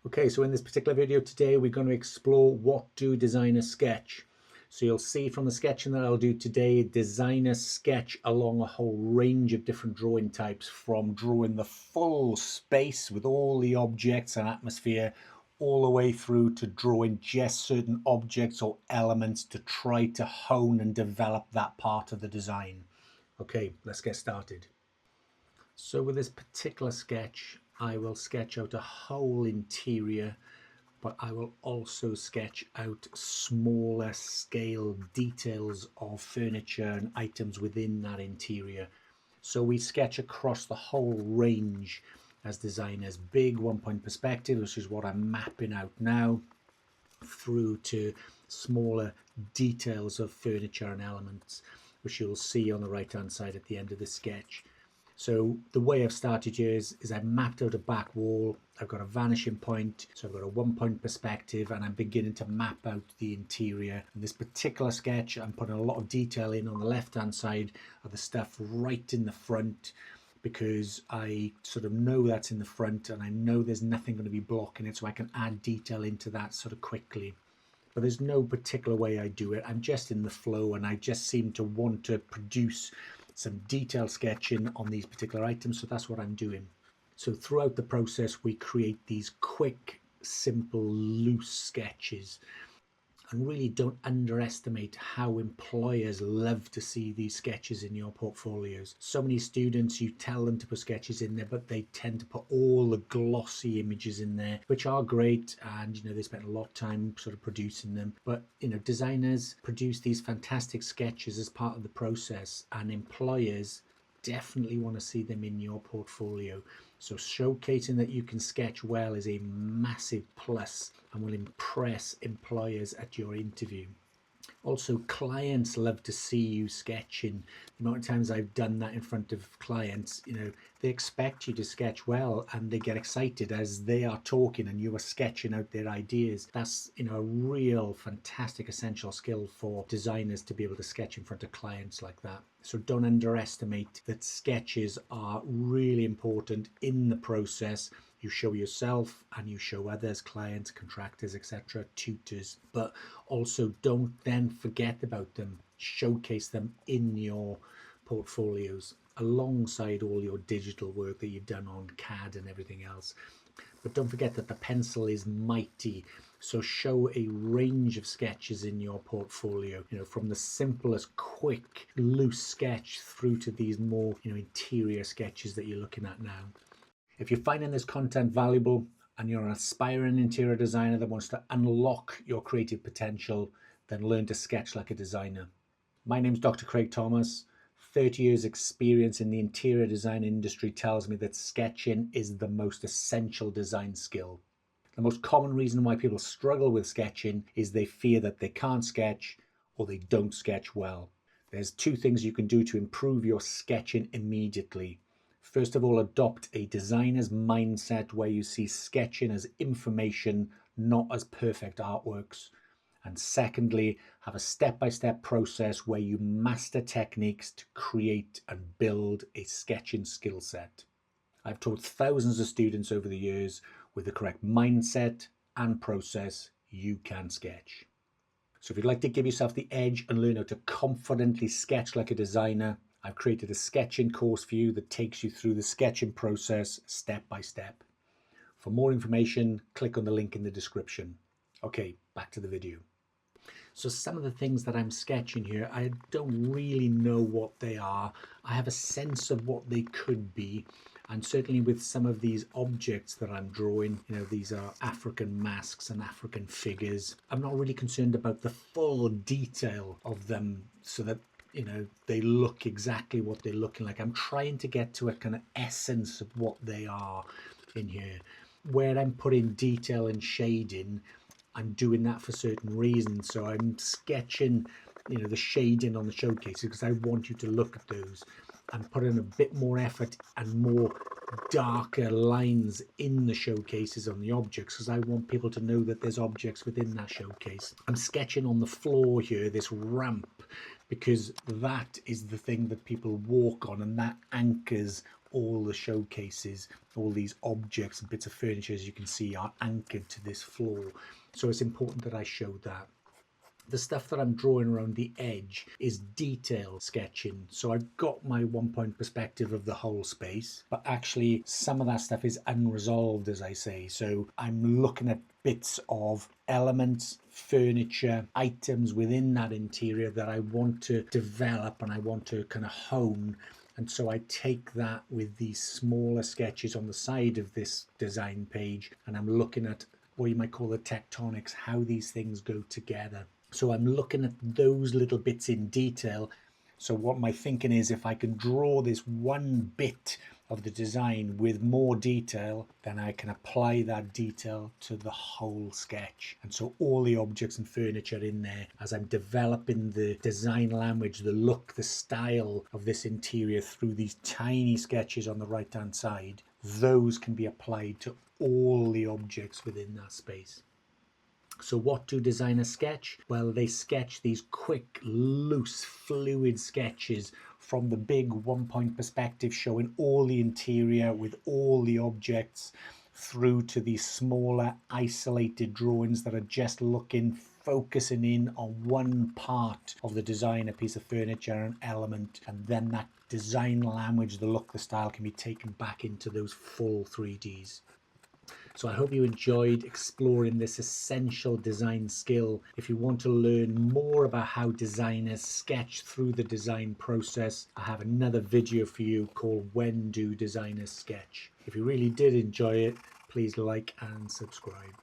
Okay, so in this particular video today, we're going to explore what do designers sketch. So you'll see from the sketching that I'll do today, designers sketch along a whole range of different drawing types, from drawing the full space with all the objects and atmosphere, all the way through to drawing just certain objects or elements to try to hone and develop that part of the design. Okay, let's get started. So with this particular sketch, I will sketch out a whole interior, but I will also sketch out smaller scale details of furniture and items within that interior. So we sketch across the whole range as designers, big 1-point perspective, which is what I'm mapping out now, through to smaller details of furniture and elements, which you'll see on the right hand side at the end of the sketch. So the way I've started here is I've mapped out a back wall, I've got a vanishing point, so I've got a 1-point perspective, and I'm beginning to map out the interior. In this particular sketch, I'm putting a lot of detail in on the left hand side of the stuff right in the front, because I sort of know that's in the front and I know there's nothing going to be blocking it, so I can add detail into that sort of quickly. But there's no particular way I do it. I'm just in the flow, and I just seem to want to produce some detailed sketching on these particular items, so that's what I'm doing. So throughout the process, we create these quick, simple, loose sketches. And really don't underestimate how employers love to see these sketches in your portfolios. So many students, you tell them to put sketches in there, but they tend to put all the glossy images in there, which are great, and they spend a lot of time sort of producing them. But designers produce these fantastic sketches as part of the process, and employers definitely want to see them in your portfolio. So showcasing that you can sketch well is a massive plus and will impress employers at your interview. Also, clients love to see you sketching. The amount of times I've done that in front of clients, they expect you to sketch well, and they get excited as they are talking and you are sketching out their ideas. That's a real fantastic essential skill for designers, to be able to sketch in front of clients like that. So don't underestimate that sketches are really important in the process. You show yourself and you show others, clients, contractors, etc., tutors, but also don't then forget about them. Showcase them in your portfolios alongside all your digital work that you've done on CAD and everything else. But don't forget that the pencil is mighty. So show a range of sketches in your portfolio, from the simplest, quick, loose sketch through to these more, interior sketches that you're looking at now. If you're finding this content valuable and you're an aspiring interior designer that wants to unlock your creative potential, then learn to sketch like a designer. My name's Dr. Craig Thomas. 30 years experience in the interior design industry tells me that sketching is the most essential design skill. The most common reason why people struggle with sketching is they fear that they can't sketch or they don't sketch well. There's 2 things you can do to improve your sketching immediately. First of all, adopt a designer's mindset where you see sketching as information, not as perfect artworks. And secondly, have a step-by-step process where you master techniques to create and build a sketching skill set. I've taught thousands of students over the years. With the correct mindset and process, you can sketch. So if you'd like to give yourself the edge and learn how to confidently sketch like a designer, I've created a sketching course for you that takes you through the sketching process step by step. For more information, click on the link in the description. Okay, back to the video. So some of the things that I'm sketching here, I don't really know what they are. I have a sense of what they could be. And certainly with some of these objects that I'm drawing, these are African masks and African figures. I'm not really concerned about the full detail of them so that they look exactly what they're looking like. I'm trying to get to a kind of essence of what they are in here. Where I'm putting detail and shading, I'm doing that for certain reasons. So I'm sketching, the shading on the showcases because I want you to look at those. I'm putting a bit more effort and more darker lines in the showcases on the objects because I want people to know that there's objects within that showcase. I'm sketching on the floor here, this ramp, because that is the thing that people walk on, and that anchors all the showcases, all these objects and bits of furniture, as you can see, are anchored to this floor. So it's important that I show that. The stuff that I'm drawing around the edge is detail sketching. So I've got my 1-point perspective of the whole space, but actually some of that stuff is unresolved, as I say. So I'm looking at bits of elements, furniture, items within that interior that I want to develop and I want to kind of hone. And so I take that with these smaller sketches on the side of this design page, and I'm looking at what you might call the tectonics, how these things go together. So I'm looking at those little bits in detail. So what my thinking is, if I can draw this one bit of the design with more detail, then I can apply that detail to the whole sketch. And so all the objects and furniture in there, as I'm developing the design language, the look, the style of this interior through these tiny sketches on the right hand side, those can be applied to all the objects within that space. So what do designers sketch? Well, they sketch these quick, loose, fluid sketches from the big 1-point perspective showing all the interior with all the objects, through to these smaller isolated drawings that are just focusing in on one part of the design, a piece of furniture, an element, and then that design language, the look, the style can be taken back into those full 3Ds. So I hope you enjoyed exploring this essential design skill. If you want to learn more about how designers sketch through the design process, I have another video for you called When Do Designers Sketch? If you really did enjoy it, please like and subscribe.